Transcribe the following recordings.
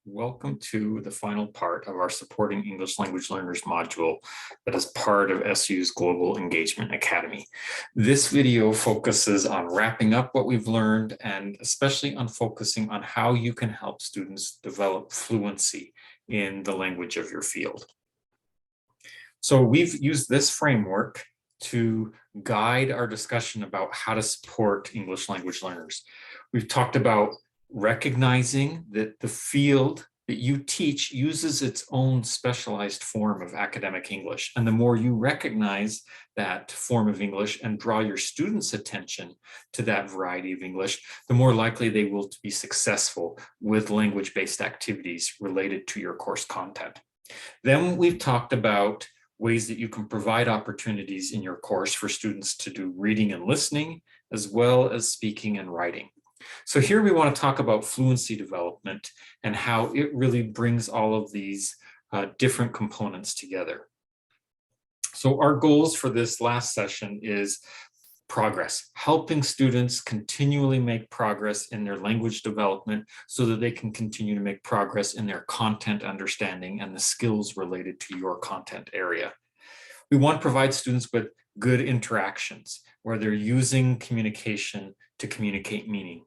Welcome to the final part of our Supporting English Language Learners module that is part of SU's Global Engagement Academy. This video focuses on wrapping up what we've learned and especially on focusing on how you can help students develop fluency in the language of your field. So we've used this framework to guide our discussion about how to support English language learners. We've talked about recognizing that the field that you teach uses its own specialized form of academic English. And the more you recognize that form of English and draw your students' attention to that variety of English, the more likely they will be successful with language-based activities related to your course content. Then we've talked about ways that you can provide opportunities in your course for students to do reading and listening, as well as speaking and writing. So here we want to talk about fluency development and how it really brings all of these different components together. So our goals for this last session is progress, helping students continually make progress in their language development so that they can continue to make progress in their content understanding and the skills related to your content area. We want to provide students with good interactions where they're using communication to communicate meaning.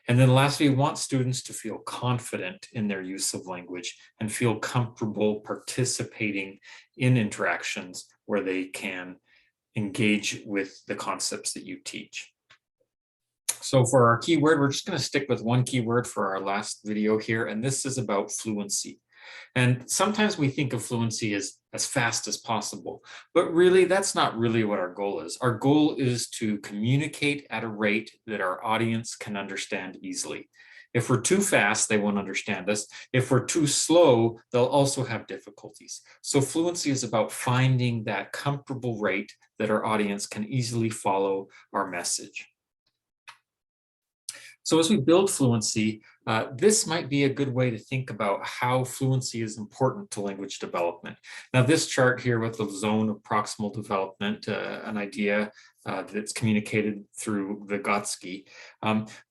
And then lastly, we want students to feel confident in their use of language and feel comfortable participating in interactions where they can engage with the concepts that you teach. So for our keyword, we're just going to stick with one keyword for our last video here, and this is about fluency. And sometimes we think of fluency as fast as possible, but really that's not really what our goal is. Our goal is to communicate at a rate that our audience can understand easily. If we're too fast, they won't understand us. If we're too slow, they'll also have difficulties. So fluency is about finding that comfortable rate that our audience can easily follow our message. So as we build fluency, this might be a good way to think about how fluency is important to language development. Now, this chart here with the zone of proximal development, an idea that's communicated through Vygotsky,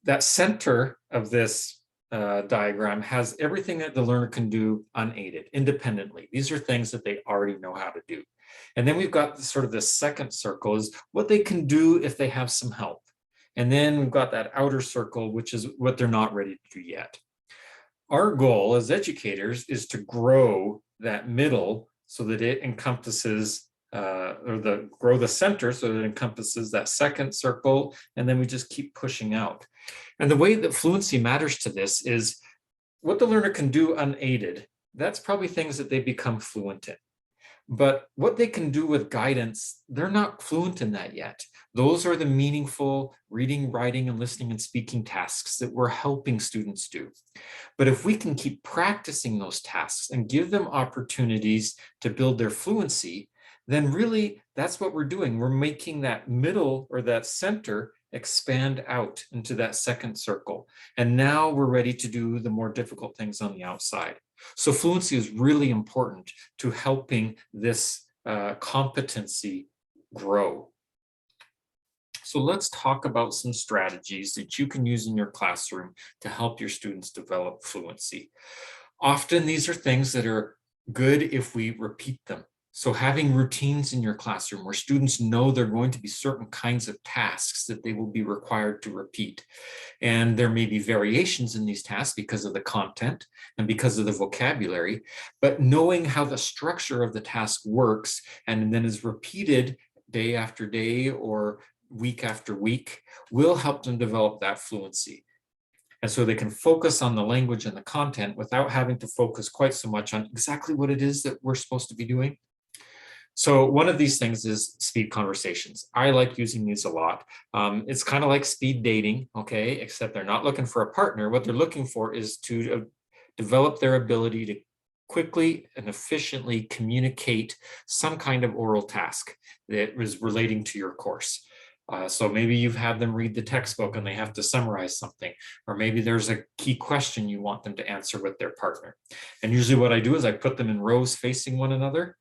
that center of this diagram has everything that the learner can do unaided, independently. These are things that they already know how to do. And then we've got sort of this second circle is what they can do if they have some help. And then we've got that outer circle, which is what they're not ready to do yet. Our goal as educators is to grow that middle so that it encompasses, grow the center so that it encompasses that second circle, and then we just keep pushing out. And the way that fluency matters to this is what the learner can do unaided. That's probably things that they become fluent in. But what they can do with guidance, they're not fluent in that yet. Those are the meaningful reading, writing, and listening and speaking tasks that we're helping students do. But if we can keep practicing those tasks and give them opportunities to build their fluency, then really that's what we're doing. We're making that middle or that center expand out into that second circle. And now we're ready to do the more difficult things on the outside. So fluency is really important to helping this competency grow. So let's talk about some strategies that you can use in your classroom to help your students develop fluency. Often these are things that are good if we repeat them. So having routines in your classroom where students know there are going to be certain kinds of tasks that they will be required to repeat. And there may be variations in these tasks because of the content and because of the vocabulary, but knowing how the structure of the task works and then is repeated day after day or week after week will help them develop that fluency. And so they can focus on the language and the content without having to focus quite so much on exactly what it is that we're supposed to be doing. So one of these things is speed conversations. I like using these a lot. It's kind of like speed dating, okay, except they're not looking for a partner. What they're looking for is to develop their ability to quickly and efficiently communicate some kind of oral task that is relating to your course. So maybe you've had them read the textbook and they have to summarize something, or maybe there's a key question you want them to answer with their partner. And usually what I do is I put them in rows facing one another.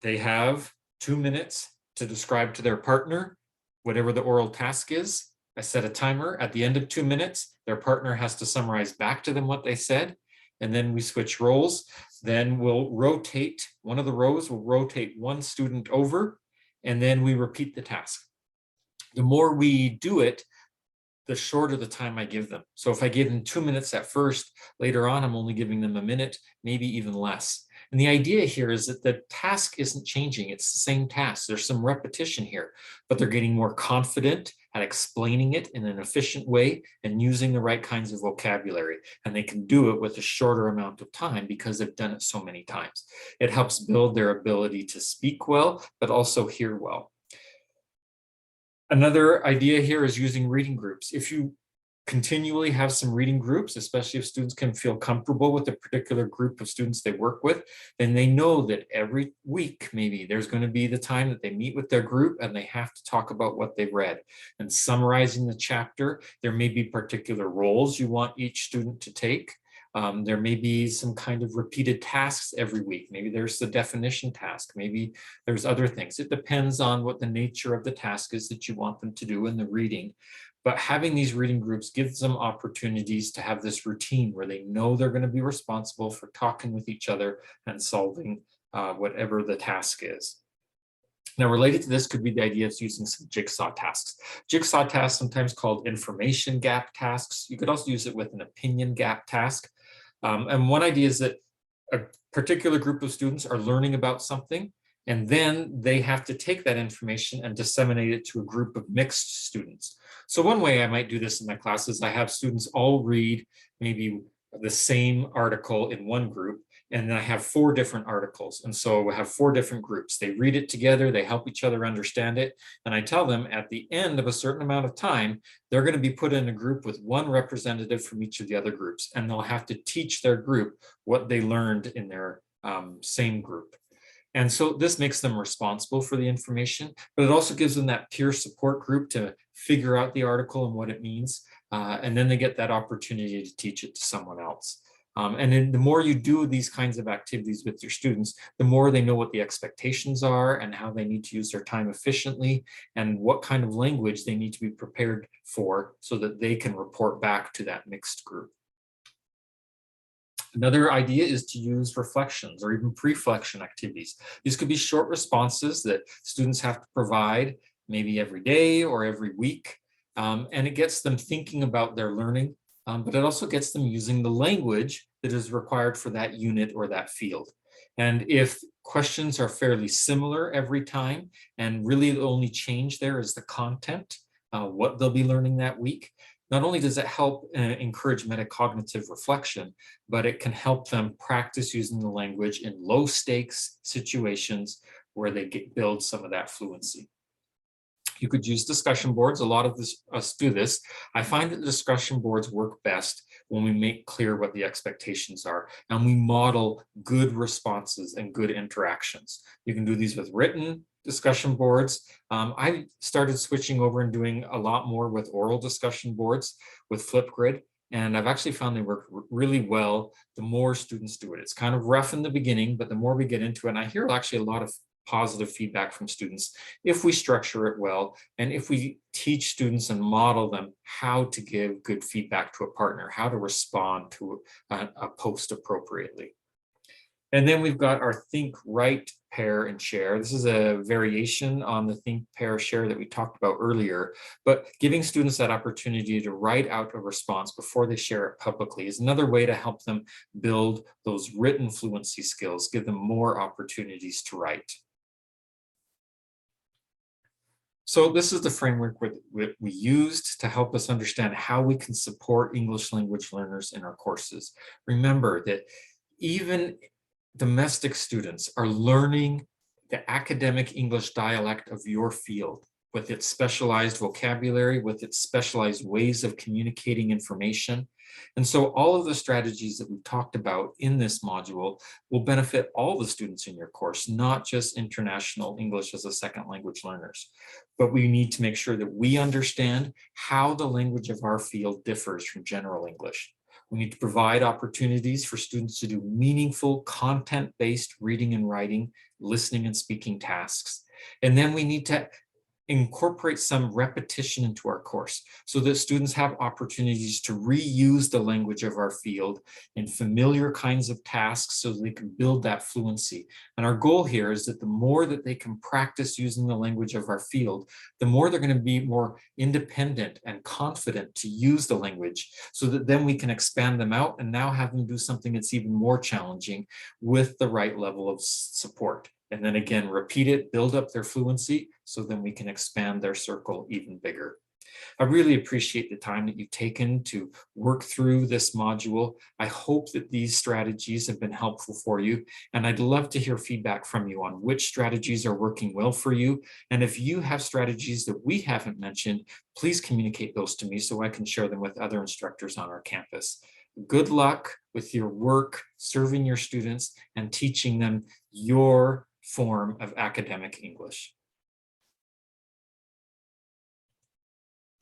They have 2 minutes to describe to their partner whatever the oral task is. I set a timer. At the end of 2 minutes, their partner has to summarize back to them what they said. and then we switch roles. Then we'll rotate, one of the rows will rotate one student over, and then we repeat the task. The more we do it, the shorter the time I give them. So if I give them 2 minutes at first, later on, I'm only giving them a minute, maybe even less. And the idea here is that the task isn't changing. It's the same task. There's some repetition here, but they're getting more confident at explaining it in an efficient way and using the right kinds of vocabulary. And they can do it with a shorter amount of time because they've done it so many times. It helps build their ability to speak well, but also hear well. Another idea here is using reading groups. If you continually have some reading groups, especially if students can feel comfortable with a particular group of students they work with, then they know that every week, maybe there's going to be the time that they meet with their group and they have to talk about what they've read. And summarizing the chapter, there may be particular roles you want each student to take. There may be some kind of repeated tasks every week. Maybe there's the definition task. Maybe there's other things. It depends on what the nature of the task is that you want them to do in the reading. But having these reading groups gives them opportunities to have this routine where they know they're going to be responsible for talking with each other and solving whatever the task is. Now, related to this could be the idea of using some jigsaw tasks. Jigsaw tasks, sometimes called information gap tasks. You could also use it with an opinion gap task. And one idea is that a particular group of students are learning about something, and then they have to take that information and disseminate it to a group of mixed students. So one way I might do this in my class is I have students all read maybe the same article in one group, and then I have 4 different articles. And so we have 4 different groups. They read it together, they help each other understand it. And I tell them at the end of a certain amount of time, they're going to be put in a group with 1 representative from each of the other groups. And they'll have to teach their group what they learned in their same group. And so this makes them responsible for the information, but it also gives them that peer support group to figure out the article and what it means. And then they get that opportunity to teach it to someone else. And then the more you do these kinds of activities with your students, the more they know what the expectations are and how they need to use their time efficiently and what kind of language they need to be prepared for so that they can report back to that mixed group. Another idea is to use reflections or even pre-flection activities. These could be short responses that students have to provide maybe every day or every week. And it gets them thinking about their learning, but it also gets them using the language that is required for that unit or that field. And if questions are fairly similar every time, and really the only change there is the content, what they'll be learning that week, not only does it help encourage metacognitive reflection, but it can help them practice using the language in low stakes situations where they build some of that fluency. You could use discussion boards. A lot of us do this. I find that the discussion boards work best when we make clear what the expectations are and we model good responses and good interactions. You can do these with written discussion boards. I started switching over and doing a lot more with oral discussion boards with Flipgrid. And I've actually found they work really well the more students do it. It's kind of rough in the beginning, but the more we get into it, and I hear actually a lot of positive feedback from students if we structure it well and if we teach students and model them how to give good feedback to a partner, how to respond to a post appropriately. And then we've got our think, write, pair, and share. This is a variation on the think, pair, share that we talked about earlier, but giving students that opportunity to write out a response before they share it publicly is another way to help them build those written fluency skills, give them more opportunities to write. So this is the framework we used to help us understand how we can support English language learners in our courses. Remember that even domestic students are learning the academic English dialect of your field with its specialized vocabulary, with its specialized ways of communicating information. And so all of the strategies that we've talked about in this module will benefit all the students in your course, not just international English as a second language learners. But we need to make sure that we understand how the language of our field differs from general English. We need to provide opportunities for students to do meaningful content-based reading and writing, listening and speaking tasks. And then we need to incorporate some repetition into our course so that students have opportunities to reuse the language of our field in familiar kinds of tasks so they can build that fluency. And our goal here is that the more that they can practice using the language of our field, the more they're going to be more independent and confident to use the language, so that then we can expand them out and now have them do something that's even more challenging with the right level of support. And then again, repeat it, build up their fluency, so then we can expand their circle even bigger. I really appreciate the time that you've taken to work through this module. I hope that these strategies have been helpful for you, and I'd love to hear feedback from you on which strategies are working well for you. And if you have strategies that we haven't mentioned, please communicate those to me so I can share them with other instructors on our campus. Good luck with your work, serving your students and teaching them your form of academic English.